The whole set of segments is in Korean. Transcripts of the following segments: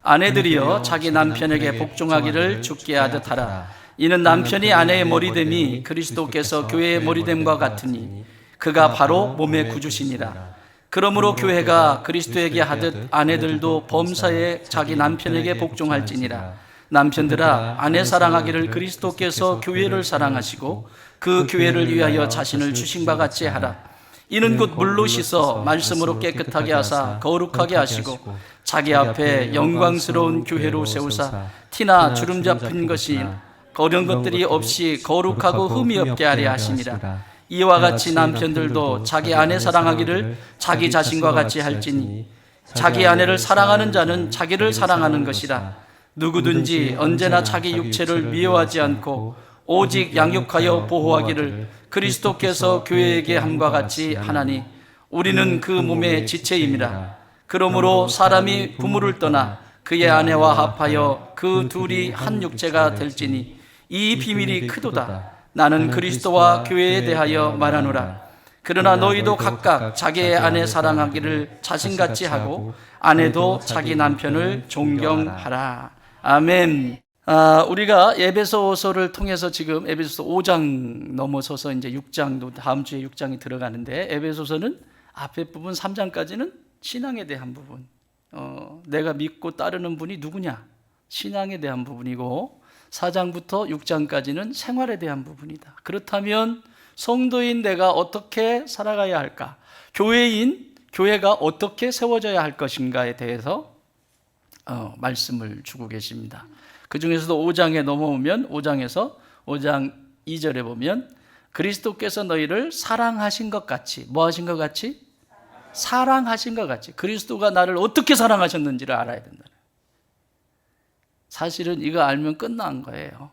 아내들이여 자기 남편에게 복종하기를 주께 하듯 하라. 이는 남편이 아내의 머리됨이 그리스도께서 교회의 머리됨과 같으니 그가 바로 몸의 구주시니라. 그러므로 교회가 그리스도에게 하듯 아내들도 범사에 자기 남편에게 복종할지니라. 남편들아 아내 사랑하기를 그리스도께서 교회를 사랑하시고 그 교회를 위하여 자신을 주신 바 같이 하라. 이는 곧 물로 씻어 말씀으로 깨끗하게 하사 거룩하게 하시고 자기 앞에 영광스러운 교회로 세우사 티나 주름 잡힌 것이 어려운 것들이 없이 거룩하고 흠이 없게 하려 하시니라. 이와 같이 남편들도 자기 아내 사랑하기를 자기 자신과 같이 할지니 자기 아내를 사랑하는 자는 자기를 사랑하는 것이라. 누구든지 언제나 자기 육체를 미워하지 않고 오직 양육하여 보호하기를 그리스도께서 교회에게 함과 같이 하나니 우리는 그 몸의 지체임이라. 그러므로 사람이 부모를 떠나 그의 아내와 합하여 그 둘이 한 육체가 될지니 이 비밀이 크도다. 나는 그리스도와 교회에 대하여 말하노라. 그러나 너희도 각각 자기의 아내 사랑하기를 자신같이 하고 아내도 자기 남편을 존경하라. 아멘. 우리가 에베소서를 통해서 지금 에베소서 5장 넘어서서 이제 6장도 다음 주에 6장이 들어가는데, 에베소서는 앞에 부분 3장까지는 신앙에 대한 부분, 내가 믿고 따르는 분이 누구냐, 신앙에 대한 부분이고 4장부터 6장까지는 생활에 대한 부분이다. 그렇다면 성도인 내가 어떻게 살아가야 할까? 교회가 어떻게 세워져야 할 것인가에 대해서 말씀을 주고 계십니다. 그 중에서도 5장에 넘어오면 5장에서 5장 2절에 보면 그리스도께서 너희를 사랑하신 것 같이, 뭐 하신 것 같이? 사랑하신 것 같이. 그리스도가 나를 어떻게 사랑하셨는지를 알아야 된다. 사실은 이거 알면 끝난 거예요.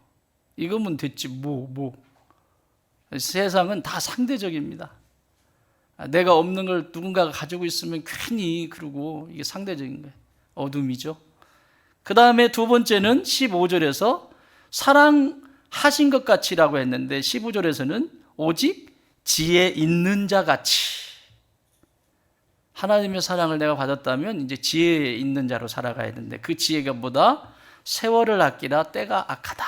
이거면 됐지 뭐. 세상은 다 상대적입니다. 내가 없는 걸 누군가가 가지고 있으면 괜히 그러고, 이게 상대적인 거예요. 어둠이죠. 그 다음에 두 번째는 15절에서 사랑하신 것 같이라고 했는데 15절에서는 오직 지혜 있는 자 같이. 하나님의 사랑을 내가 받았다면 이제 지혜 있는 자로 살아가야 되는데, 그 지혜가 뭐다? 세월을 아끼라 때가 악하다.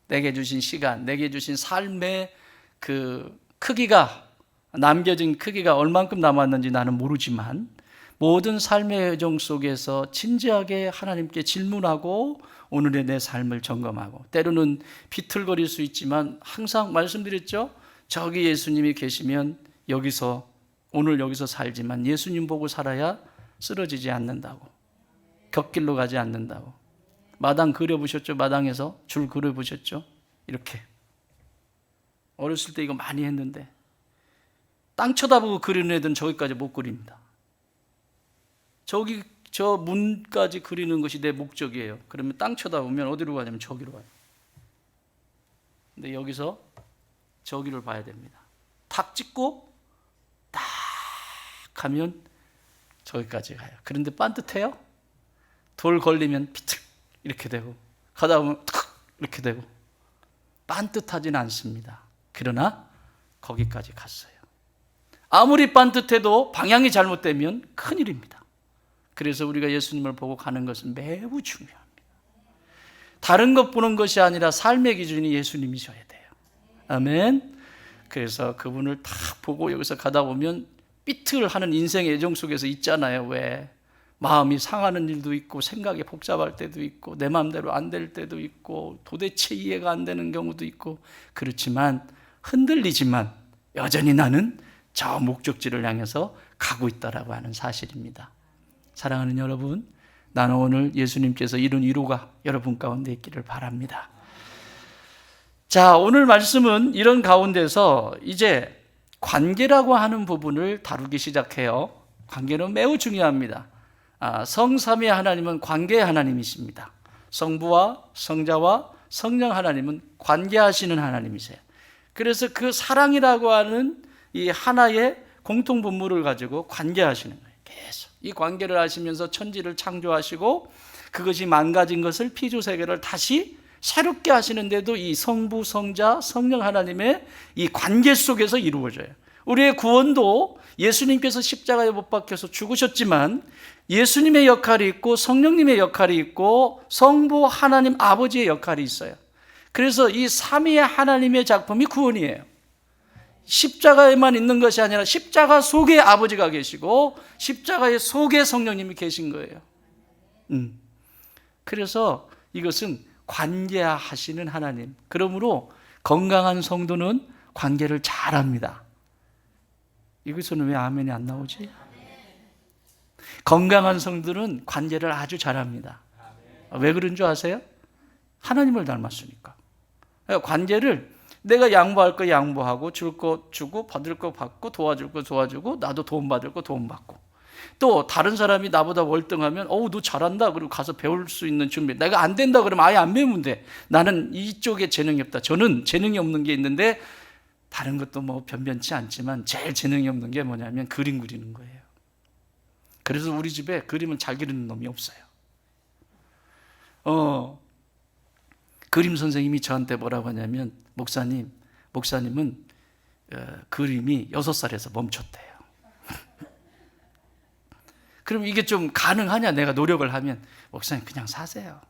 내게 주신 시간, 내게 주신 삶의 그 크기가, 남겨진 크기가 얼만큼 남았는지 나는 모르지만 모든 삶의 여정 속에서 진지하게 하나님께 질문하고 오늘의 내 삶을 점검하고, 때로는 비틀거릴 수 있지만 항상 말씀드렸죠. 저기 예수님이 계시면 오늘 여기서 살지만 예수님 보고 살아야 쓰러지지 않는다고, 곁길로 가지 않는다고. 마당 그려보셨죠? 마당에서 줄 그려보셨죠? 이렇게 어렸을 때 이거 많이 했는데, 땅 쳐다보고 그리는 애들은 저기까지 못 그립니다. 저 문까지 그리는 것이 내 목적이에요. 그러면 땅 쳐다보면 어디로 가냐면 저기로 가요. 근데 여기서 저기를 봐야 됩니다. 탁 찍고 딱 가면 저기까지 가요. 그런데 빤듯해요? 돌 걸리면 비틀 이렇게 되고, 가다 보면 탁 이렇게 되고, 빤듯하지는 않습니다. 그러나 거기까지 갔어요. 아무리 빤듯해도 방향이 잘못되면 큰일입니다. 그래서 우리가 예수님을 보고 가는 것은 매우 중요합니다. 다른 것 보는 것이 아니라 삶의 기준이 예수님이셔야 돼요. 아멘. 그래서 그분을 딱 보고 여기서 가다 보면 삐뚤하는 인생의 애정 속에서 있잖아요. 왜? 마음이 상하는 일도 있고, 생각이 복잡할 때도 있고, 내 마음대로 안 될 때도 있고, 도대체 이해가 안 되는 경우도 있고, 그렇지만 흔들리지만 여전히 나는 저 목적지를 향해서 가고 있다라고 하는 사실입니다. 사랑하는 여러분, 나는 오늘 예수님께서 이룬 위로가 여러분 가운데 있기를 바랍니다. 자, 오늘 말씀은 이런 가운데서 이제 관계라고 하는 부분을 다루기 시작해요. 관계는 매우 중요합니다. 성삼위 하나님은 관계의 하나님이십니다. 성부와 성자와 성령 하나님은 관계하시는 하나님이세요. 그래서 그 사랑이라고 하는 이 하나의 공통 분모를 가지고 관계하시는 거예요. 계속 이 관계를 하시면서 천지를 창조하시고, 그것이 망가진 것을 피조세계를 다시 새롭게 하시는데도 이 성부, 성자, 성령 하나님의 이 관계 속에서 이루어져요. 우리의 구원도 예수님께서 십자가에 못 박혀서 죽으셨지만 예수님의 역할이 있고 성령님의 역할이 있고 성부 하나님 아버지의 역할이 있어요. 그래서 이 삼위의 하나님의 작품이 구원이에요. 십자가에만 있는 것이 아니라 십자가 속에 아버지가 계시고 십자가의 속에 성령님이 계신 거예요. 그래서 이것은 관계하시는 하나님. 그러므로 건강한 성도는 관계를 잘합니다. 이것은 왜 아멘이 안 나오지? 건강한 성도는 관계를 아주 잘합니다. 왜 그런 줄 아세요? 하나님을 닮았으니까. 관계를 내가 양보할 거 양보하고 줄 거 주고 받을 거 받고 도와줄 거 도와주고 나도 도움 받을 거 도움 받고 또 다른 사람이 나보다 월등하면 너 잘한다 그리고 가서 배울 수 있는 준비, 내가 안 된다 그러면 아예 안 배우면 돼. 나는 이쪽에 재능이 없다. 저는 재능이 없는 게 있는데 다른 것도 뭐 변변치 않지만 제일 재능이 없는 게 뭐냐면 그림 그리는 거예요. 그래서 우리 집에 그림을 잘 그리는 놈이 없어요. 그림 선생님이 저한테 뭐라고 하냐면 목사님은 그림이 6살에서 멈췄대요. 그럼 이게 좀 가능하냐? 내가 노력을 하면 목사님 그냥 사세요.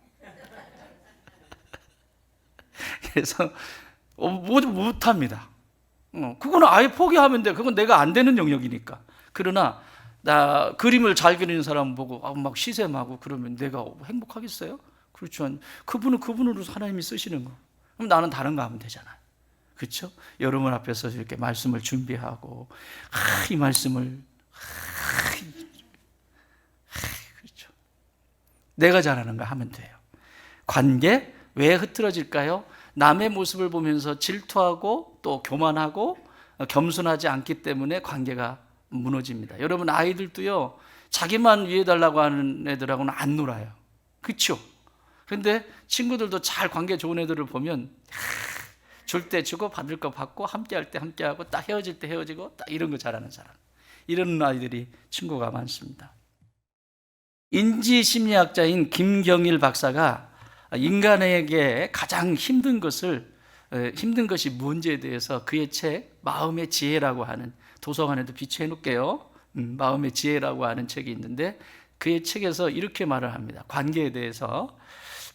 그래서 못합니다. 그거는 아예 포기하면 돼. 그건 내가 안 되는 영역이니까. 그러나 나 그림을 잘 그리는 사람 보고 막 시샘하고 그러면 내가 행복하겠어요? 그렇죠. 그분은 그분으로 하나님이 쓰시는 거. 그럼 나는 다른 거 하면 되잖아요. 그렇죠? 여러분 앞에서 이렇게 말씀을 준비하고 이 말씀을 그렇죠. 내가 잘하는 거 하면 돼요. 관계 왜 흐트러질까요? 남의 모습을 보면서 질투하고 또 교만하고 겸손하지 않기 때문에 관계가 무너집니다. 여러분 아이들도요, 자기만 위해달라고 하는 애들하고는 안 놀아요. 그렇죠? 그런데 친구들도 잘 관계 좋은 애들을 보면 줄 때 주고 받을 거 받고 함께할 때 함께하고 딱 헤어질 때 헤어지고 딱 이런 거 잘하는 사람, 이런 아이들이 친구가 많습니다. 인지심리학자인 김경일 박사가 인간에게 가장 힘든 것이 뭔지에 대해서 그의 책 마음의 지혜라고 하는, 도서관에도 비치해 놓을게요. 마음의 지혜라고 하는 책이 있는데 그의 책에서 이렇게 말을 합니다. 관계에 대해서.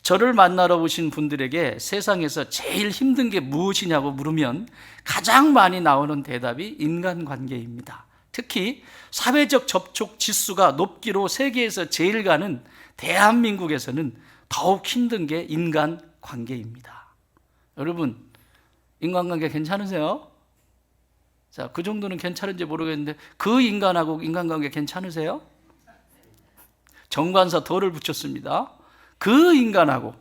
저를 만나러 오신 분들에게 세상에서 제일 힘든 게 무엇이냐고 물으면 가장 많이 나오는 대답이 인간관계입니다. 특히 사회적 접촉 지수가 높기로 세계에서 제일 가는 대한민국에서는 더욱 힘든 게 인간관계입니다. 여러분, 인간관계 괜찮으세요? 자, 그 정도는 괜찮은지 모르겠는데 그 인간하고 인간관계 괜찮으세요? 정관사 덜을 붙였습니다. 그 인간하고,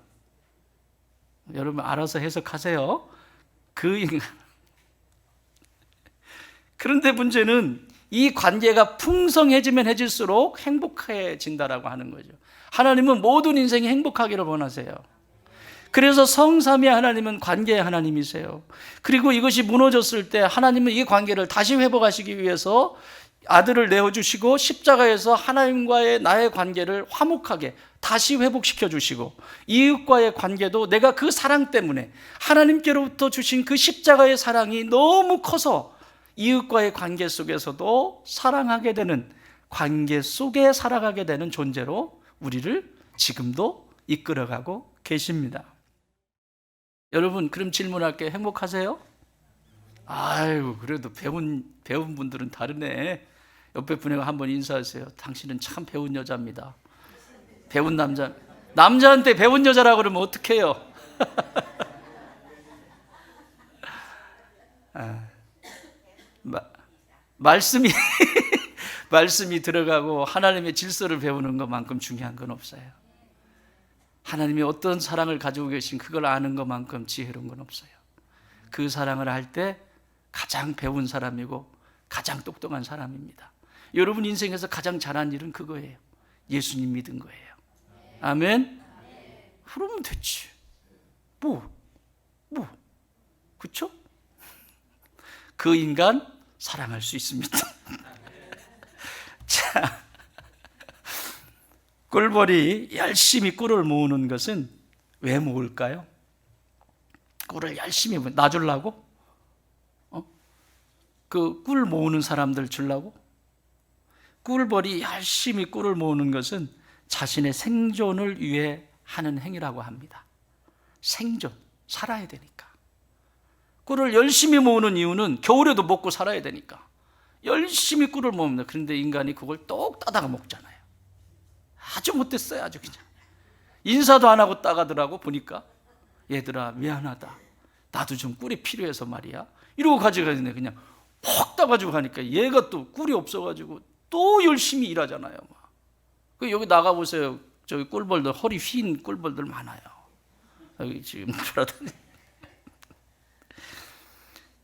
여러분 알아서 해석하세요. 그 인간. 그런데 문제는 이 관계가 풍성해지면 해질수록 행복해진다라고 하는 거죠. 하나님은 모든 인생이 행복하기를 원하세요. 그래서 성삼위 하나님은 관계의 하나님이세요. 그리고 이것이 무너졌을 때 하나님은 이 관계를 다시 회복하시기 위해서 아들을 내어주시고 십자가에서 하나님과의 나의 관계를 화목하게 다시 회복시켜 주시고, 이웃과의 관계도 내가 그 사랑 때문에 하나님께로부터 주신 그 십자가의 사랑이 너무 커서 이웃과의 관계 속에서도 사랑하게 되는, 관계 속에 살아가게 되는 존재로 우리를 지금도 이끌어가고 계십니다. 여러분, 그럼 질문할게요. 행복하세요? 아이고, 그래도 배운 분들은 다르네. 옆에 분에게 한번 인사하세요. 당신은 참 배운 여자입니다. 배운 남자한테 배운 여자라고 그러면 어떡해요? 말씀이 들어가고 하나님의 질서를 배우는 것만큼 중요한 건 없어요. 하나님이 어떤 사랑을 가지고 계신 그걸 아는 것만큼 지혜로운 건 없어요. 그 사랑을 할 때 가장 배운 사람이고 가장 똑똑한 사람입니다. 여러분 인생에서 가장 잘한 일은 그거예요. 예수님 믿은 거예요. 아멘? 그러면 됐지. 그쵸? 그 인간 사랑할 수 있습니다. 자, 꿀벌이 열심히 꿀을 모으는 것은 왜 모을까요? 꿀을 열심히 놔주려고? 그 꿀 모으는 사람들 주려고? 꿀벌이 열심히 꿀을 모으는 것은 자신의 생존을 위해 하는 행위라고 합니다. 생존, 살아야 되니까. 꿀을 열심히 모으는 이유는 겨울에도 먹고 살아야 되니까 열심히 꿀을 모읍니다. 그런데 인간이 그걸 똑 따다가 먹잖아요. 아주 못됐어요. 아주 그냥 인사도 안 하고 따가더라고. 보니까 얘들아 미안하다, 나도 좀 꿀이 필요해서 말이야 이러고 가져가는데 그냥 확 따가지고 가니까 얘가 또 꿀이 없어가지고 또 열심히 일하잖아요. 여기 나가보세요. 저기 꿀벌들, 허리 휜 꿀벌들 많아요. 여기 지금 돌아다니.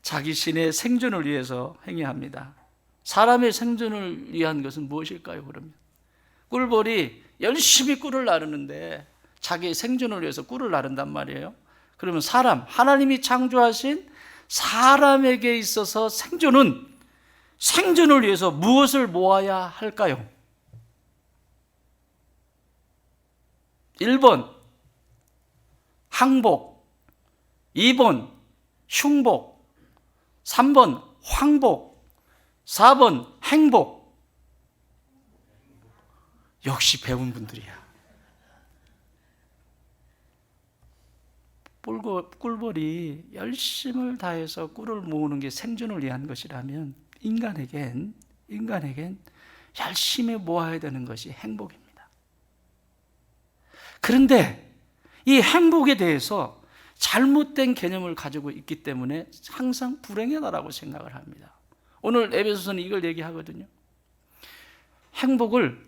자기 신의 생존을 위해서 행위합니다. 사람의 생존을 위한 것은 무엇일까요? 그러면 꿀벌이 열심히 꿀을 나르는데 자기의 생존을 위해서 꿀을 나른단 말이에요. 그러면 사람, 하나님이 창조하신 사람에게 있어서 생존은 생존을 위해서 무엇을 모아야 할까요? 1번 항복, 2번 흉복, 3번 황복, 4번 행복. 역시 배운 분들이야. 꿀벌이 열심을 다해서 꿀을 모으는 게 생존을 위한 것이라면 인간에겐 열심히 모아야 되는 것이 행복입니다. 그런데 이 행복에 대해서 잘못된 개념을 가지고 있기 때문에 항상 불행하다라고 생각을 합니다. 오늘 에베소서는 이걸 얘기하거든요. 행복을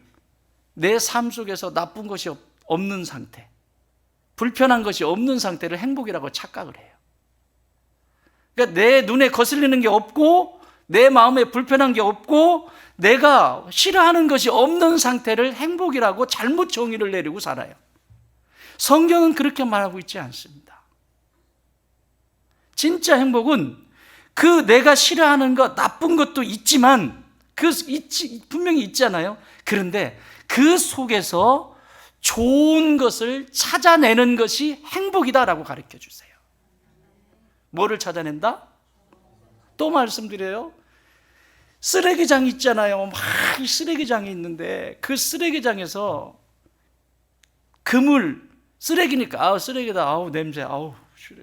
내 삶 속에서 나쁜 것이 없는 상태, 불편한 것이 없는 상태를 행복이라고 착각을 해요. 그러니까 내 눈에 거슬리는 게 없고 내 마음에 불편한 게 없고 내가 싫어하는 것이 없는 상태를 행복이라고 잘못 정의를 내리고 살아요. 성경은 그렇게 말하고 있지 않습니다. 진짜 행복은 그 내가 싫어하는 것, 나쁜 것도 있지만 분명히 있잖아요. 그런데 그 속에서 좋은 것을 찾아내는 것이 행복이다라고 가르쳐 주세요. 뭐를 찾아낸다? 또 말씀드려요. 쓰레기장 있잖아요. 막 쓰레기장이 있는데 그 쓰레기장에서 그물, 쓰레기니까 쓰레기다, 냄새,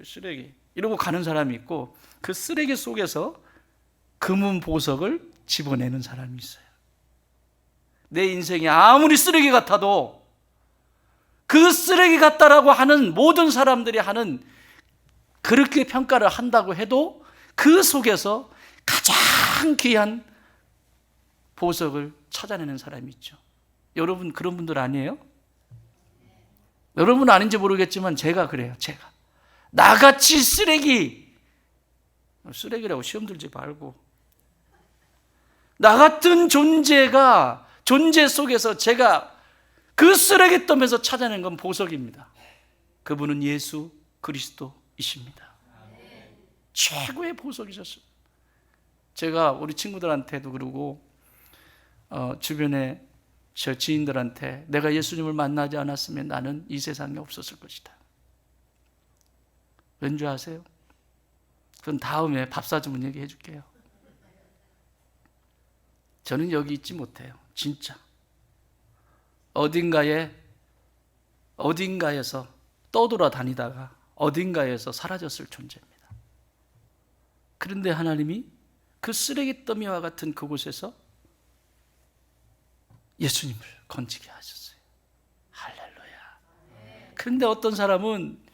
쓰레기 이러고 가는 사람이 있고 그 쓰레기 속에서 금은 보석을 집어내는 사람이 있어요. 내 인생이 아무리 쓰레기 같아도 그 쓰레기 같다라고 하는 모든 사람들이 하는 그렇게 평가를 한다고 해도 그 속에서 가장 귀한 보석을 찾아내는 사람이 있죠. 여러분 그런 분들 아니에요? 여러분 아닌지 모르겠지만 제가 그래요. 제가 나같이 쓰레기라고 시험 들지 말고 나 같은 존재 속에서 제가 그 쓰레기더미에서 찾아낸 건 보석입니다. 그분은 예수 그리스도이십니다. 최고의 보석이셨어요. 제가 우리 친구들한테도 그러고 주변에 저 지인들한테 내가 예수님을 만나지 않았으면 나는 이 세상에 없었을 것이다. 왠지 아세요? 그건 다음에 밥 사주면 얘기해 줄게요. 저는 여기 있지 못해요. 진짜 어딘가에서 떠돌아다니다가 어딘가에서 사라졌을 존재입니다. 그런데 하나님이 그 쓰레기 더미와 같은 그곳에서 예수님을 건지게 하셨어요. 할렐루야. 그런데 어떤 사람은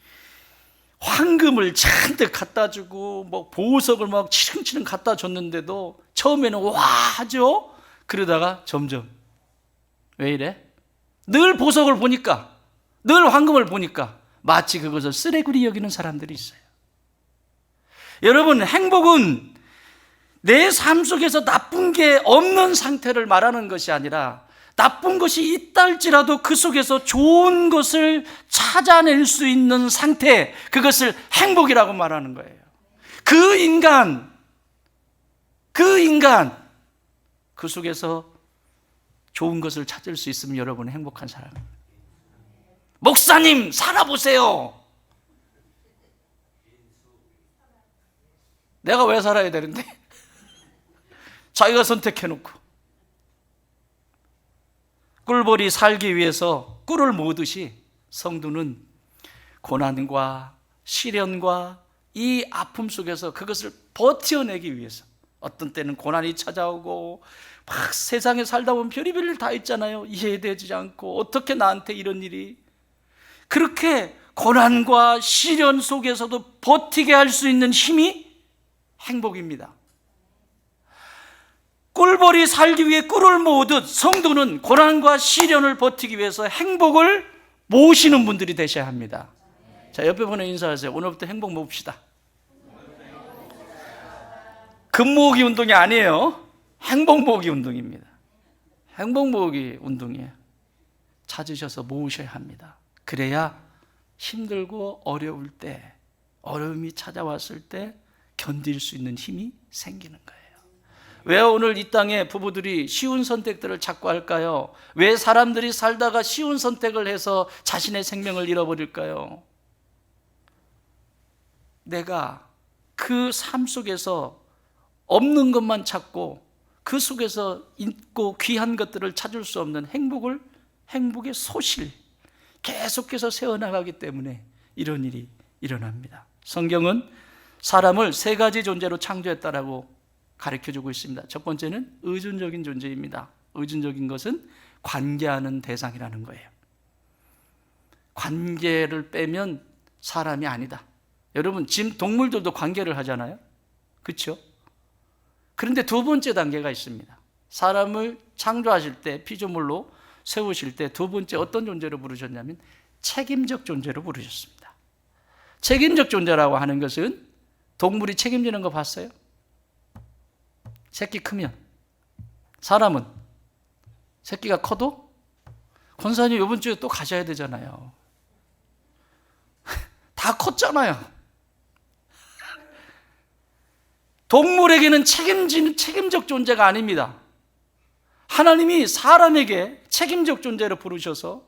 황금을 잔뜩 갖다 주고 뭐 보석을 막 치렁치렁 갖다 줬는데도 처음에는 와 하죠. 그러다가 점점 왜 이래? 늘 보석을 보니까, 늘 황금을 보니까 마치 그것을 쓰레기로 여기는 사람들이 있어요. 여러분, 행복은 내 삶 속에서 나쁜 게 없는 상태를 말하는 것이 아니라 나쁜 것이 있다 할지라도 그 속에서 좋은 것을 찾아낼 수 있는 상태, 그것을 행복이라고 말하는 거예요. 그 인간 그 속에서 좋은 것을 찾을 수 있으면 여러분은 행복한 사람입니다. 목사님 살아보세요. 내가 왜 살아야 되는데? 자기가 선택해놓고. 꿀벌이 살기 위해서 꿀을 모으듯이 성도는 고난과 시련과 이 아픔 속에서 그것을 버텨내기 위해서, 어떤 때는 고난이 찾아오고 막 세상에 살다 보면 별의별 일 다 있잖아요. 이해되지 않고 어떻게 나한테 이런 일이, 그렇게 고난과 시련 속에서도 버티게 할 수 있는 힘이 행복입니다. 꿀벌이 살기 위해 꿀을 모으듯 성도는 고난과 시련을 버티기 위해서 행복을 모으시는 분들이 되셔야 합니다. 자, 옆에 분에 인사하세요. 오늘부터 행복 모읍시다. 금 모으기 운동이 아니에요. 행복 모으기 운동입니다. 행복 모으기 운동이에요. 찾으셔서 모으셔야 합니다. 그래야 힘들고 어려울 때, 어려움이 찾아왔을 때 견딜 수 있는 힘이 생기는 거예요. 왜 오늘 이 땅에 부부들이 쉬운 선택들을 자꾸 할까요? 왜 사람들이 살다가 쉬운 선택을 해서 자신의 생명을 잃어버릴까요? 내가 그 삶 속에서 없는 것만 찾고 그 속에서 있고 귀한 것들을 찾을 수 없는 행복의 소실, 계속해서 세워나가기 때문에 이런 일이 일어납니다. 성경은 사람을 세 가지 존재로 창조했다라고 가르쳐주고 있습니다. 첫 번째는 의존적인 존재입니다. 의존적인 것은 관계하는 대상이라는 거예요. 관계를 빼면 사람이 아니다. 여러분, 지금 동물들도 관계를 하잖아요. 그렇죠? 그런데 두 번째 단계가 있습니다. 사람을 창조하실 때, 피조물로 세우실 때 두 번째 어떤 존재로 부르셨냐면 책임적 존재로 부르셨습니다. 책임적 존재라고 하는 것은, 동물이 책임지는 거 봤어요? 새끼 크면. 사람은 새끼가 커도, 권사님 이번 주에 또 가셔야 되잖아요. 다 컸잖아요. 동물에게는 책임적 존재가 아닙니다. 하나님이 사람에게 책임적 존재로 부르셔서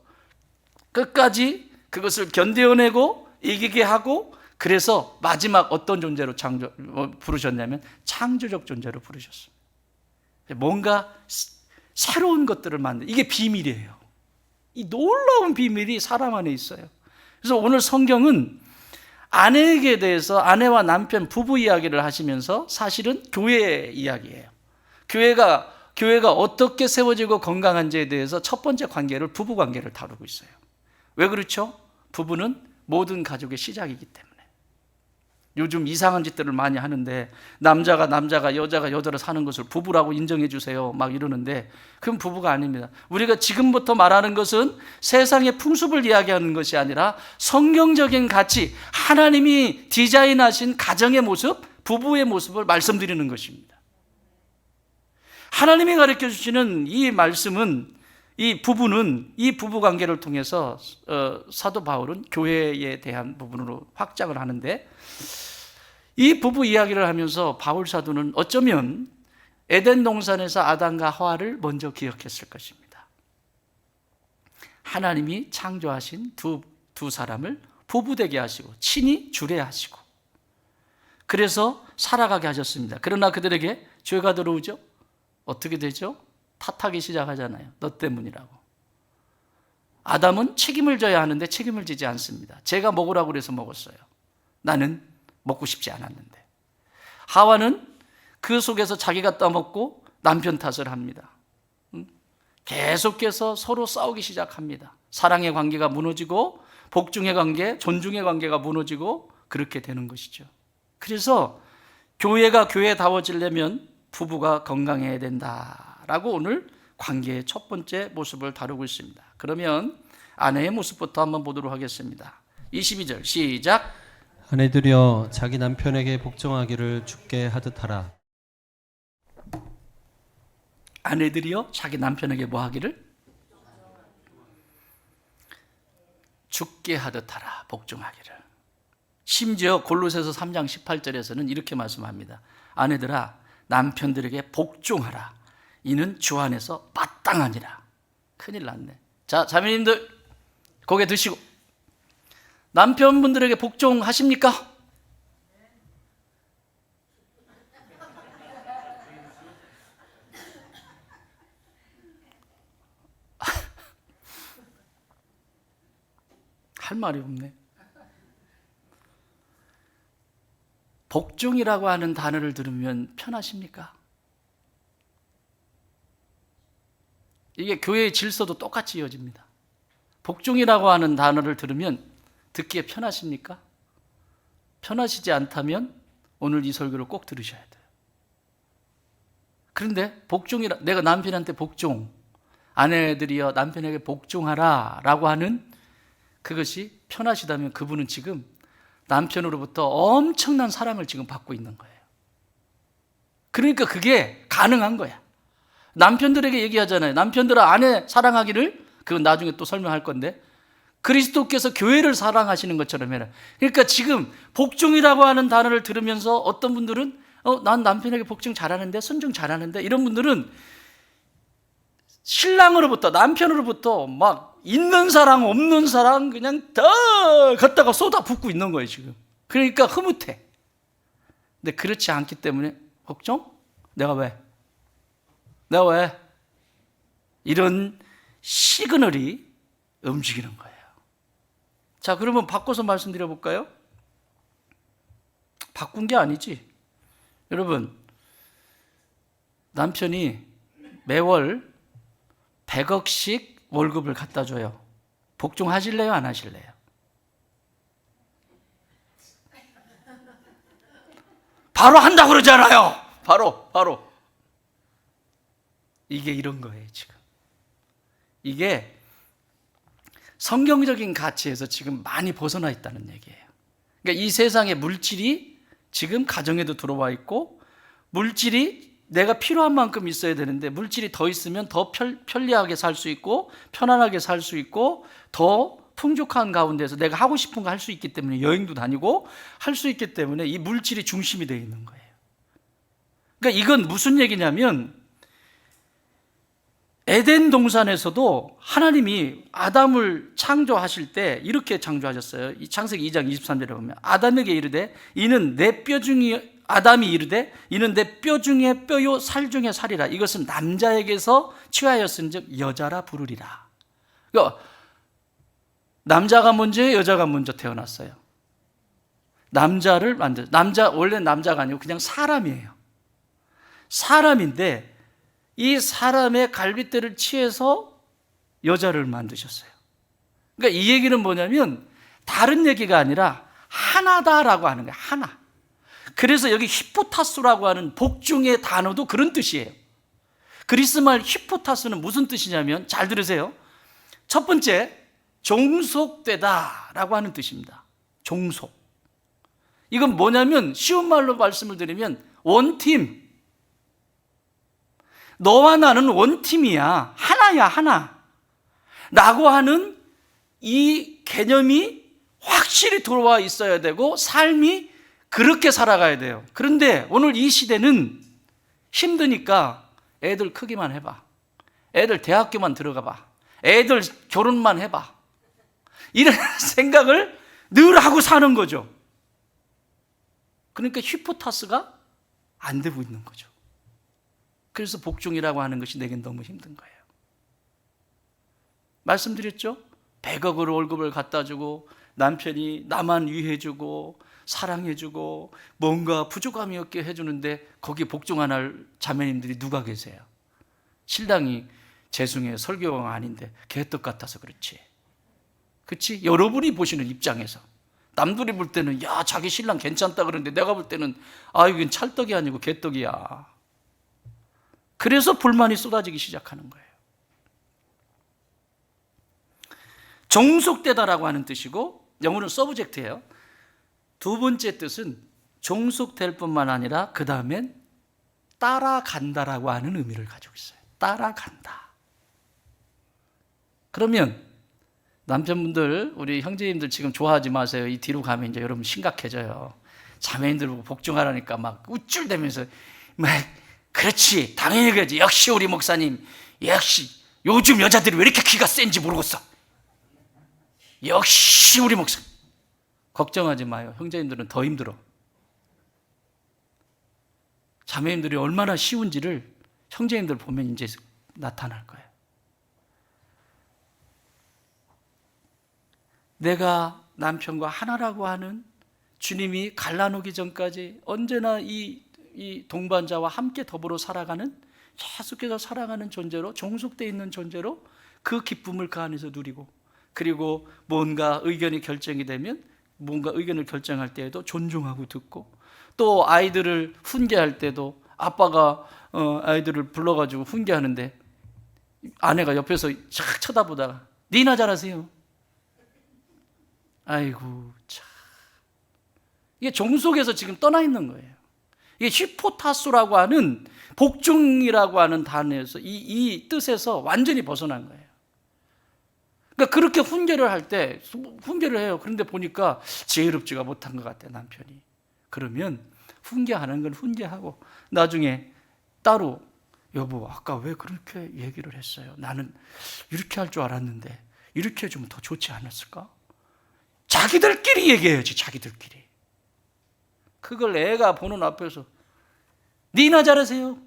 끝까지 그것을 견뎌내고 이기게 하고, 그래서 마지막 어떤 존재로 부르셨냐면 창조적 존재로 부르셨습니다. 뭔가 새로운 것들을 만드는, 이게 비밀이에요. 이 놀라운 비밀이 사람 안에 있어요. 그래서 오늘 성경은 아내에게 대해서, 아내와 남편 부부 이야기를 하시면서 사실은 교회 이야기예요. 교회가 어떻게 세워지고 건강한지에 대해서 첫 번째 관계를, 부부 관계를 다루고 있어요. 왜 그렇죠? 부부는 모든 가족의 시작이기 때문에. 요즘 이상한 짓들을 많이 하는데, 남자가 여자가 여자로 사는 것을 부부라고 인정해 주세요 막 이러는데, 그건 부부가 아닙니다. 우리가 지금부터 말하는 것은 세상의 풍습을 이야기하는 것이 아니라 성경적인 가치, 하나님이 디자인하신 가정의 모습, 부부의 모습을 말씀드리는 것입니다. 하나님이 가르쳐 주시는 이 말씀은, 이 부부 관계를 통해서 사도 바울은 교회에 대한 부분으로 확장을 하는데, 이 부부 이야기를 하면서 바울 사도는 어쩌면 에덴 동산에서 아담과 하와를 먼저 기억했을 것입니다. 하나님이 창조하신 두 사람을 부부되게 하시고 친히 주례하시고, 그래서 살아가게 하셨습니다. 그러나 그들에게 죄가 들어오죠. 어떻게 되죠? 탓하기 시작하잖아요. 너 때문이라고. 아담은 책임을 져야 하는데 책임을 지지 않습니다. 제가 먹으라고 그래서 먹었어요. 나는 먹고 싶지 않았는데. 하와는 그 속에서 자기가 떠먹고 남편 탓을 합니다. 계속해서 서로 싸우기 시작합니다. 사랑의 관계가 무너지고, 복종의 관계, 존중의 관계가 무너지고, 그렇게 되는 것이죠. 그래서 교회가 교회다워지려면 부부가 건강해야 된다라고 오늘 관계의 첫 번째 모습을 다루고 있습니다. 그러면 아내의 모습부터 한번 보도록 하겠습니다. 22절 시작. 아내들이여 자기 남편에게 복종하기를 주께 하듯 하라. 아내들이여 자기 남편에게 뭐 하기를? 주께 하듯 하라. 복종하기를. 심지어 골로새서 3장 18절에서는 이렇게 말씀합니다. 아내들아 남편들에게 복종하라. 이는 주 안에서 마땅하니라. 큰일 났네. 자, 자매님들 고개 드시고, 남편분들에게 복종하십니까? 할 말이 없네. 복종이라고 하는 단어를 들으면 편하십니까? 이게 교회의 질서도 똑같이 이어집니다. 복종이라고 하는 단어를 들으면 듣기에 편하십니까? 편하시지 않다면 오늘 이 설교를 꼭 들으셔야 돼요. 그런데 복종이라, 내가 남편한테 복종, 아내들이여 남편에게 복종하라 라고 하는 그것이 편하시다면 그분은 지금 남편으로부터 엄청난 사랑을 지금 받고 있는 거예요. 그러니까 그게 가능한 거야. 남편들에게 얘기하잖아요. 남편들아 아내 사랑하기를, 그건 나중에 또 설명할 건데, 그리스도께서 교회를 사랑하시는 것처럼 해라. 그러니까 지금 복종이라고 하는 단어를 들으면서 어떤 분들은 난 남편에게 복종 잘하는데, 순종 잘하는데, 이런 분들은 신랑으로부터, 남편으로부터 막 있는 사랑 없는 사랑 그냥 다 갖다가 쏟아붓고 있는 거예요 지금. 그러니까 흐뭇해. 근데 그렇지 않기 때문에 복종? 내가 왜? 이런 시그널이 움직이는 거예요. 자, 그러면 바꿔서 말씀드려 볼까요? 바꾼 게 아니지. 여러분, 남편이 매월 100억씩 월급을 갖다 줘요. 복종하실래요? 안 하실래요? 바로 한다 그러잖아요. 바로. 이게 이런 거예요, 지금. 이게 성경적인 가치에서 지금 많이 벗어나 있다는 얘기예요. 그러니까 이 세상의 물질이 지금 가정에도 들어와 있고, 물질이 내가 필요한 만큼 있어야 되는데 물질이 더 있으면 더 편리하게 살 수 있고 편안하게 살 수 있고 더 풍족한 가운데서 내가 하고 싶은 거 할 수 있기 때문에 여행도 다니고 할 수 있기 때문에 이 물질이 중심이 되어 있는 거예요. 그러니까 이건 무슨 얘기냐면, 에덴 동산에서도 하나님이 아담을 창조하실 때 이렇게 창조하셨어요. 이 창세기 2장 23절에 보면 아담에게 이르되 이는 내 뼈 중에, 아담이 이르되 이는 내 뼈 중에 뼈요 살 중에 살이라. 이것은 남자에게서 취하였은즉 여자라 부르리라. 그러니까 남자가 먼저예요, 여자가 먼저 태어났어요? 남자를 원래는 남자가 아니고 그냥 사람이에요. 사람인데 이 사람의 갈빗대를 취해서 여자를 만드셨어요. 그러니까 이 얘기는 뭐냐면 다른 얘기가 아니라 하나다라고 하는 거예요. 하나. 그래서 여기 히포타스라고 하는 복종의 단어도 그런 뜻이에요. 그리스말 히포타스는 무슨 뜻이냐면, 잘 들으세요. 첫 번째, 종속되다라고 하는 뜻입니다. 종속. 이건 뭐냐면 쉬운 말로 말씀을 드리면 원팀. 너와 나는 원팀이야. 하나야, 하나. 라고 하는 이 개념이 확실히 들어와 있어야 되고 삶이 그렇게 살아가야 돼요. 그런데 오늘 이 시대는 힘드니까 애들 크기만 해봐. 애들 대학교만 들어가 봐. 애들 결혼만 해봐. 이런 생각을 늘 하고 사는 거죠. 그러니까 히포타스가 안 되고 있는 거죠. 그래서 복종이라고 하는 것이 내겐 너무 힘든 거예요. 말씀드렸죠? 100억을 월급을 갖다 주고 남편이 나만 위해주고 사랑해주고 뭔가 부족함이 없게 해주는데 거기에 복종 안 할 자매님들이 누가 계세요? 신랑이 재승의 설교왕 아닌데 개떡 같아서 그렇지. 그렇지? 여러분이 보시는 입장에서 남들이 볼 때는 야 자기 신랑 괜찮다 그러는데 내가 볼 때는 아 이건 찰떡이 아니고 개떡이야. 그래서 불만이 쏟아지기 시작하는 거예요. 종속되다라고 하는 뜻이고 영어는 서브젝트예요. 두 번째 뜻은 종속될 뿐만 아니라 그 다음엔 따라간다라고 하는 의미를 가지고 있어요. 따라간다. 그러면 남편분들, 우리 형제님들 지금 좋아하지 마세요. 이 뒤로 가면 이제 여러분 심각해져요. 자매님들 보고 복종하라니까 막 우쭐대면서 막 그렇지 당연히 그러지. 역시 우리 목사님, 역시 요즘 여자들이 왜 이렇게 기가 센지 모르겠어. 역시 우리 목사님. 걱정하지 마요. 형제님들은 더 힘들어. 자매님들이 얼마나 쉬운지를 형제님들 보면 이제 나타날 거예요. 내가 남편과 하나라고 하는 주님이 갈라놓기 전까지 언제나 이 동반자와 함께 더불어 살아가는, 계속해서 살아가는 존재로, 종속되어 있는 존재로 그 기쁨을 그 안에서 누리고, 그리고 뭔가 의견이 결정이 되면 뭔가 의견을 결정할 때에도 존중하고 듣고, 또 아이들을 훈계할 때도 아빠가 아이들을 불러가지고 훈계하는데 아내가 옆에서 착 쳐다보다가 니나 잘하세요. 아이고 참, 이게 종속에서 지금 떠나 있는 거예요. 이게 히포타수라고 하는 복종이라고 하는 단어에서 이 뜻에서 완전히 벗어난 거예요. 그러니까 그렇게 훈계를 할 때 훈계를 해요. 그런데 보니까 지혜롭지가 못한 것 같아 남편이. 그러면 훈계하는 건 훈계하고 나중에 따로 여보 아까 왜 그렇게 얘기를 했어요? 나는 이렇게 할 줄 알았는데 이렇게 해주면 더 좋지 않았을까? 자기들끼리 얘기해야지. 자기들끼리. 그걸 애가 보는 앞에서 니나 잘하세요.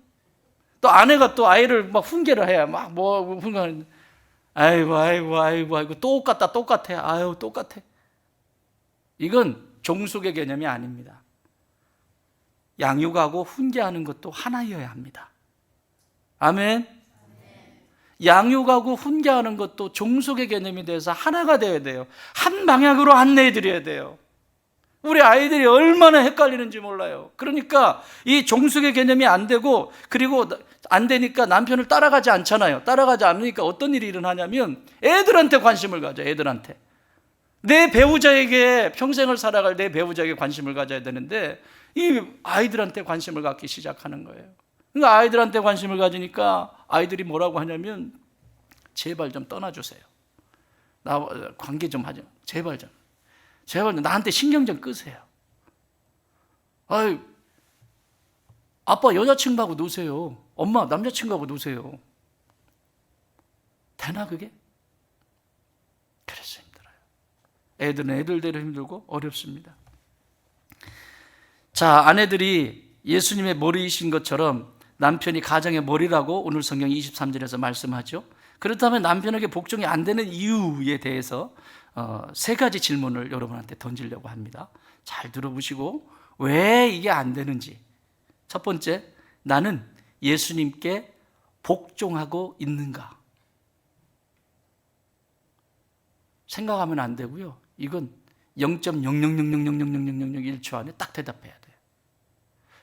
또 아내가 또 아이를 막 훈계를 해야 막 뭐 훈계하는데 아이고 똑같아. 아유 똑같아. 이건 종속의 개념이 아닙니다. 양육하고 훈계하는 것도 하나여야 합니다. 아멘. 양육하고 훈계하는 것도 종속의 개념이 돼서 하나가 되어야 돼요. 한 방향으로 안내해 드려야 돼요. 우리 아이들이 얼마나 헷갈리는지 몰라요. 그러니까 이 종속의 개념이 안 되고, 그리고 안 되니까 남편을 따라가지 않잖아요. 따라가지 않으니까 어떤 일이 일어나냐면 애들한테 관심을 가져. 애들한테. 내 배우자에게, 평생을 살아갈 내 배우자에게 관심을 가져야 되는데 이 아이들한테 관심을 갖기 시작하는 거예요. 그러니까 아이들한테 관심을 가지니까 아이들이 뭐라고 하냐면 제발 좀 떠나주세요. 나 관계 좀 하죠. 제발 나한테 신경 좀 끄세요. 아이, 아빠 여자친구하고 노세요. 엄마 남자친구하고 노세요. 되나 그게? 그래서 힘들어요. 애들은 애들대로 힘들고 어렵습니다. 자, 아내들이 예수님의 머리이신 것처럼 남편이 가정의 머리라고 오늘 성경 23절에서 말씀하죠. 그렇다면 남편에게 복종이 안 되는 이유에 대해서 세 가지 질문을 여러분한테 던지려고 합니다. 잘 들어보시고 왜 이게 안 되는지. 첫 번째, 나는 예수님께 복종하고 있는가? 생각하면 안 되고요. 이건 0.0000000001초 안에 딱 대답해야 돼요.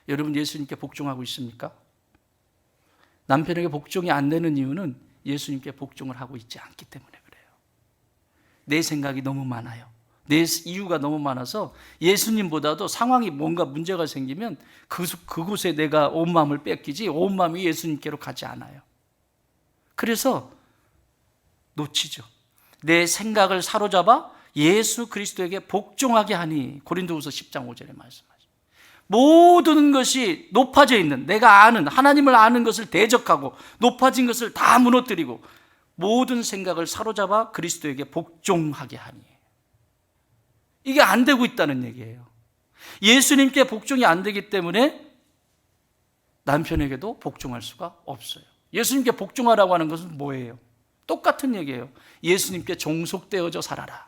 여러분 예수님께 복종하고 있습니까? 남편에게 복종이 안 되는 이유는 예수님께 복종을 하고 있지 않기 때문에 그래요. 내 생각이 너무 많아요. 내 이유가 너무 많아서 예수님보다도 상황이 뭔가 문제가 생기면 그곳에 내가 온 마음을 뺏기지 온 마음이 예수님께로 가지 않아요. 그래서 놓치죠. 내 생각을 사로잡아 예수 그리스도에게 복종하게 하니, 고린도후서 10장 5절에 말씀하죠. 모든 것이 높아져 있는, 내가 아는 하나님을 아는 것을 대적하고 높아진 것을 다 무너뜨리고 모든 생각을 사로잡아 그리스도에게 복종하게 하니, 이게 안 되고 있다는 얘기예요. 예수님께 복종이 안 되기 때문에 남편에게도 복종할 수가 없어요. 예수님께 복종하라고 하는 것은 뭐예요? 똑같은 얘기예요. 예수님께 종속되어져 살아라.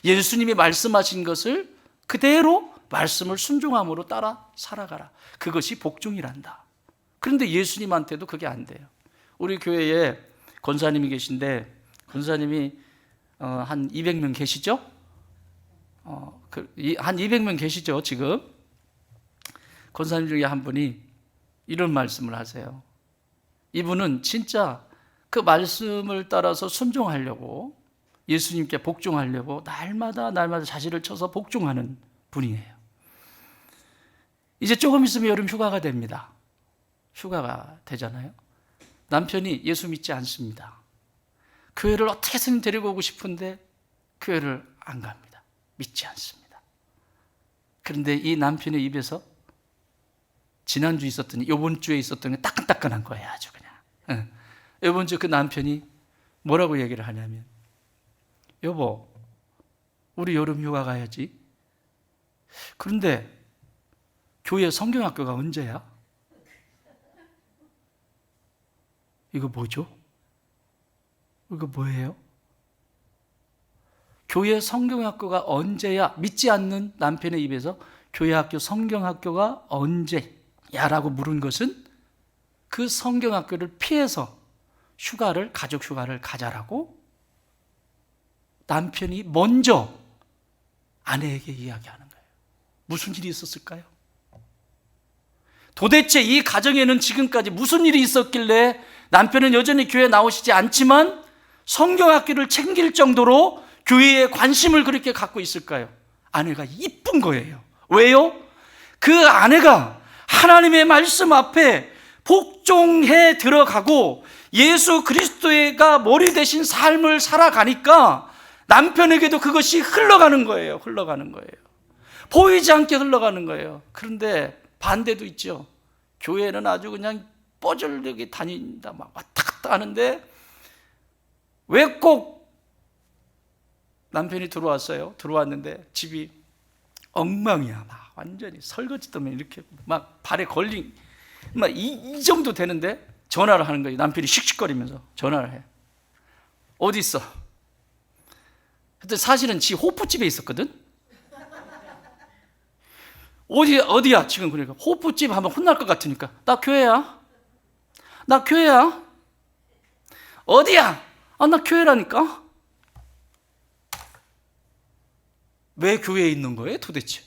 예수님이 말씀하신 것을 그대로 말씀을 순종함으로 따라 살아가라. 그것이 복종이란다. 그런데 예수님한테도 그게 안 돼요. 우리 교회에 권사님이 계신데, 권사님이 한 200명 계시죠? 한 200명 계시죠 지금? 권사님 중에 한 분이 이런 말씀을 하세요. 이분은 진짜 그 말씀을 따라서 순종하려고, 예수님께 복종하려고 날마다 자신을 쳐서 복종하는 분이에요. 이제 조금 있으면 여름 휴가가 됩니다. 휴가가 되잖아요. 남편이 예수 믿지 않습니다. 교회를 어떻게든 데리고 오고 싶은데 교회를 안 갑니다. 믿지 않습니다. 그런데 이 남편의 입에서 지난주 있었더니 이번 주에 있었던 게 따끈따끈한 거예요. 아주 그냥. 이번 주 그 남편이 뭐라고 얘기를 하냐면, 여보, 우리 여름 휴가 가야지. 그런데 교회 성경학교가 언제야? 이거 뭐죠? 이거 뭐예요? 교회 성경학교가 언제야? 믿지 않는 남편의 입에서 교회 학교 성경학교가 언제야라고 물은 것은 그 성경학교를 피해서 가족 휴가를 가자라고 남편이 먼저 아내에게 이야기하는 거예요. 무슨 일이 있었을까요? 도대체 이 가정에는 지금까지 무슨 일이 있었길래 남편은 여전히 교회에 나오시지 않지만 성경학교를 챙길 정도로 교회에 관심을 그렇게 갖고 있을까요? 아내가 이쁜 거예요. 왜요? 그 아내가 하나님의 말씀 앞에 복종해 들어가고 예수 그리스도가 머리 대신 삶을 살아가니까 남편에게도 그것이 흘러가는 거예요. 흘러가는 거예요. 보이지 않게 흘러가는 거예요. 그런데 반대도 있죠. 교회는 아주 그냥 뻐절되게 다닌다, 막 왔다 갔다 하는데 왜 꼭 남편이 들어왔는데 집이 엉망이야. 막 완전히 설거지 때문에 이렇게 막 발에 걸린 막 이 정도 되는데 전화를 하는 거예요. 남편이 씩씩거리면서 전화를 해. 어디 있어? 그때 사실은 지 호프집에 있었거든. 어디야 지금? 그러니까 호프집 하면 혼날 것 같으니까 나 교회야. 어디야? 나 교회라니까. 왜 교회에 있는 거예요 도대체?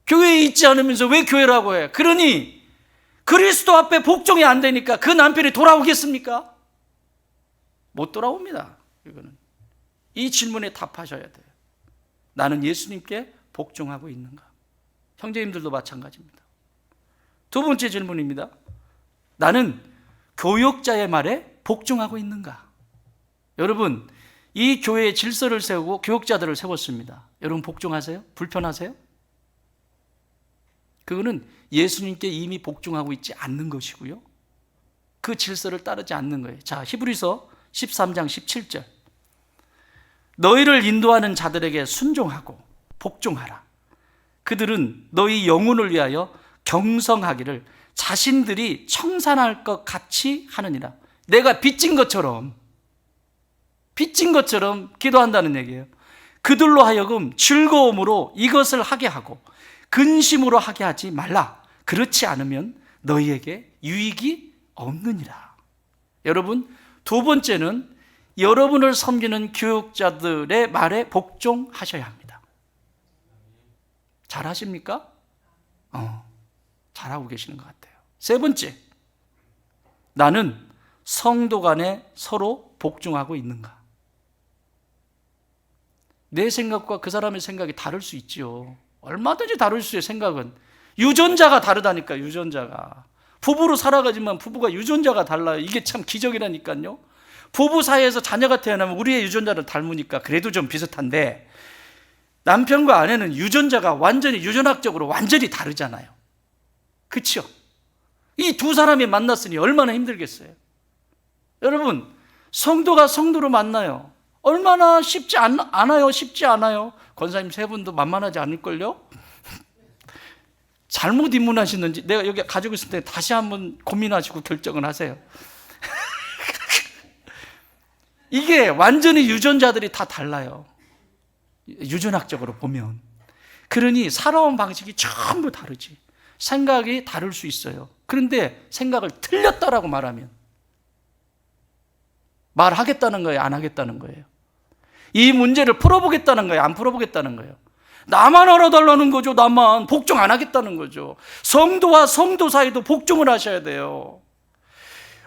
교회에 있지 않으면서 왜 교회라고 해? 그러니 그리스도 앞에 복종이 안 되니까 그 남편이 돌아오겠습니까? 못 돌아옵니다. 이거는 이 질문에 답하셔야 돼요. 나는 예수님께 복종하고 있는가? 형제님들도 마찬가지입니다. 두 번째 질문입니다. 나는 교역자의 말에 복종하고 있는가? 여러분, 이 교회에 질서를 세우고 교역자들을 세웠습니다. 여러분 복종하세요? 불편하세요? 그거는 예수님께 이미 복종하고 있지 않는 것이고요, 그 질서를 따르지 않는 거예요. 자, 히브리서 13장 17절. 너희를 인도하는 자들에게 순종하고 복종하라. 그들은 너희 영혼을 위하여 경성하기를 자신들이 청산할 것 같이 하느니라. 내가 빚진 것처럼 기도한다는 얘기예요. 그들로 하여금 즐거움으로 이것을 하게 하고 근심으로 하게 하지 말라. 그렇지 않으면 너희에게 유익이 없느니라. 여러분, 두 번째는 여러분을 섬기는 교육자들의 말에 복종하셔야 합니다. 잘하십니까? 잘하고 계시는 것 같아요. 세 번째, 나는 성도 간에 서로 복종하고 있는가? 내 생각과 그 사람의 생각이 다를 수 있지요. 얼마든지 다를 수 있어요. 생각은 유전자가 다르다니까. 유전자가 부부로 살아가지만 부부가 유전자가 달라요. 이게 참 기적이라니까요. 부부 사이에서 자녀가 태어나면 우리의 유전자를 닮으니까 그래도 좀 비슷한데 남편과 아내는 유전자가 완전히 유전학적으로 완전히 다르잖아요. 그렇죠? 이 두 사람이 만났으니 얼마나 힘들겠어요. 여러분, 성도가 성도로 만나요. 얼마나 쉽지 않아요. 쉽지 않아요. 권사님 세 분도 만만하지 않을걸요? 잘못 입문하시는지 내가 여기 가지고 있을 때 다시 한번 고민하시고 결정을 하세요. 이게 완전히 유전자들이 다 달라요. 유전학적으로 보면. 그러니 살아온 방식이 전부 다르지. 생각이 다를 수 있어요. 그런데 생각을 틀렸다라고 말하면 말하겠다는 거예요? 안 하겠다는 거예요? 이 문제를 풀어보겠다는 거예요? 안 풀어보겠다는 거예요? 나만 알아달라는 거죠. 나만 복종 안 하겠다는 거죠. 성도와 성도 사이도 복종을 하셔야 돼요.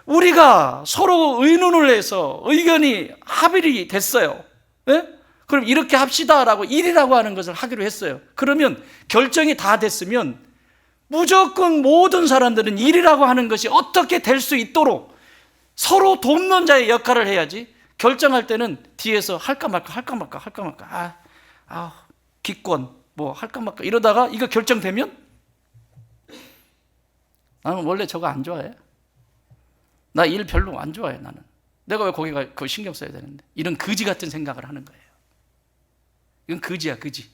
우리가 서로 의논을 해서 의견이 합일이 됐어요. 네? 그럼 이렇게 합시다라고 일이라고 하는 것을 하기로 했어요. 그러면 결정이 다 됐으면 무조건 모든 사람들은 일이라고 하는 것이 어떻게 될 수 있도록 서로 돕는 자의 역할을 해야지. 결정할 때는 뒤에서 할까 말까 기권 뭐 할까 말까 이러다가 이거 결정되면 나는 원래 저거 안 좋아해. 나 일 별로 안 좋아해. 나는 내가 왜 거기가 그거 신경 써야 되는데. 이런 거지 같은 생각을 하는 거예요. 이건 거지야, 거지.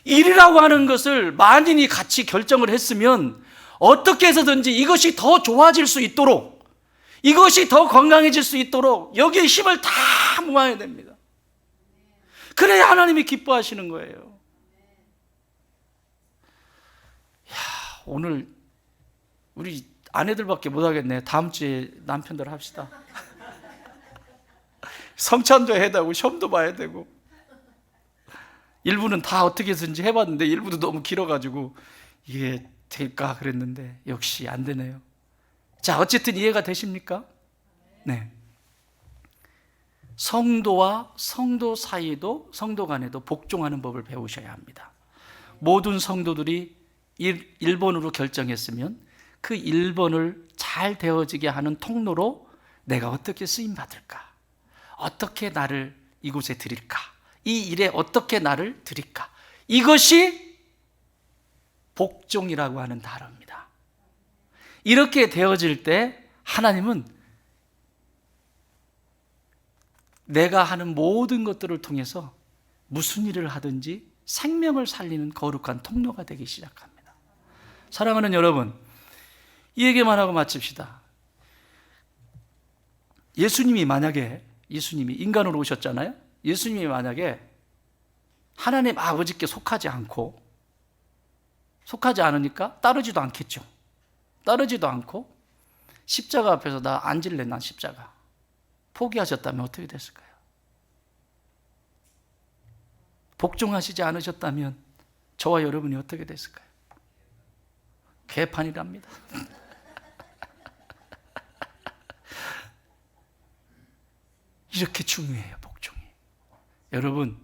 일이라고 하는 것을 만인이 같이 결정을 했으면 어떻게 해서든지 이것이 더 좋아질 수 있도록 이것이 더 건강해질 수 있도록 여기에 힘을 다 모아야 됩니다. 그래야 하나님이 기뻐하시는 거예요. 오늘 우리 아내들밖에 못하겠네. 다음 주에 남편들 합시다. 성찬도 해야 되고 시험도 봐야 되고. 일부는 다 어떻게든지 해봤는데 일부도 너무 길어가지고 이게 될까 그랬는데 역시 안 되네요. 자, 어쨌든 이해가 되십니까? 네. 성도와 성도 사이에도, 성도 간에도 복종하는 법을 배우셔야 합니다. 모든 성도들이 1번으로 결정했으면 그 1번을 잘 되어지게 하는 통로로 내가 어떻게 쓰임받을까? 어떻게 나를 이곳에 드릴까? 이 일에 어떻게 나를 드릴까? 이것이 복종이라고 하는 단어입니다. 이렇게 되어질 때 하나님은 내가 하는 모든 것들을 통해서 무슨 일을 하든지 생명을 살리는 거룩한 통로가 되기 시작합니다. 사랑하는 여러분, 이 얘기만 하고 마칩시다. 예수님이 인간으로 오셨잖아요. 예수님이 만약에 하나님 아버지께 속하지 않으니까 따르지도 않겠죠. 따르지도 않고 십자가 앞에서 나 앉을래, 난 십자가 포기하셨다면 어떻게 됐을까요? 복종하시지 않으셨다면 저와 여러분이 어떻게 됐을까요? 개판이랍니다. 이렇게 중요해요, 복종이. 여러분,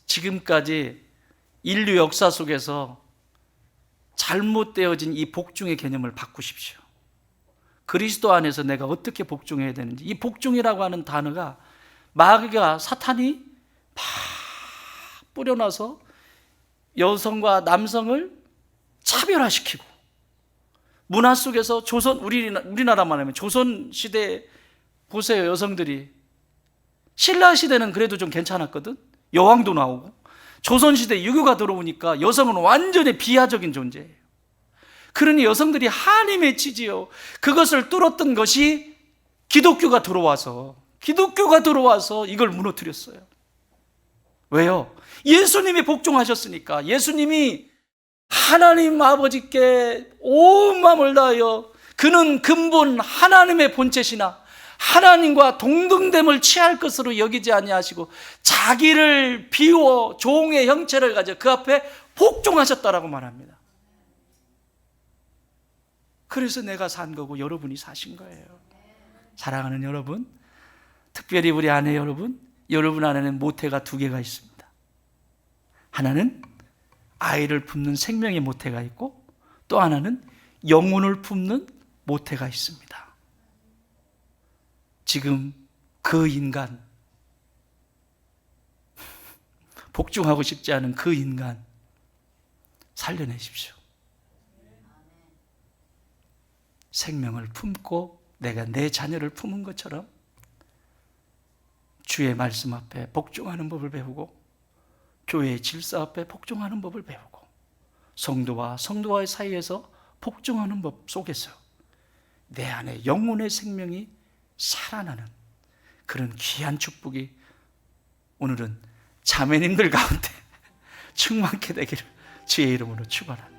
지금까지 인류 역사 속에서 잘못되어진 이 복종의 개념을 바꾸십시오. 그리스도 안에서 내가 어떻게 복종해야 되는지. 이 복종이라고 하는 단어가 마귀가, 사탄이 막 뿌려놔서 여성과 남성을 차별화시키고, 문화 속에서 우리나라만 하면 조선시대 보세요. 여성들이 신라시대는 그래도 좀 괜찮았거든. 여왕도 나오고. 조선시대 유교가 들어오니까 여성은 완전히 비하적인 존재예요. 그러니 여성들이 한이 맺히지요. 그것을 뚫었던 것이 기독교가 들어와서 이걸 무너뜨렸어요. 왜요? 예수님이 복종하셨으니까. 예수님이 하나님 아버지께 온 마음을 다하여, 그는 근본 하나님의 본체시나 하나님과 동등됨을 취할 것으로 여기지 아니하시고 자기를 비워 종의 형체를 가져 그 앞에 복종하셨다라고 말합니다. 그래서 내가 산 거고 여러분이 사신 거예요. 사랑하는 여러분, 특별히 우리 아내 여러분 안에는 모태가 2개가 있습니다. 하나는 아이를 품는 생명의 모태가 있고, 또 하나는 영혼을 품는 모태가 있습니다. 지금 그 인간, 복종하고 싶지 않은 그 인간 살려내십시오. 생명을 품고 내가 내 자녀를 품은 것처럼 주의 말씀 앞에 복종하는 법을 배우고, 교회의 질서 앞에 복종하는 법을 배우고, 성도와 성도와의 사이에서 복종하는 법 속에서 내 안에 영혼의 생명이 살아나는 그런 귀한 축복이 오늘은 자매님들 가운데 충만케 되기를 주의 이름으로 축원합니다.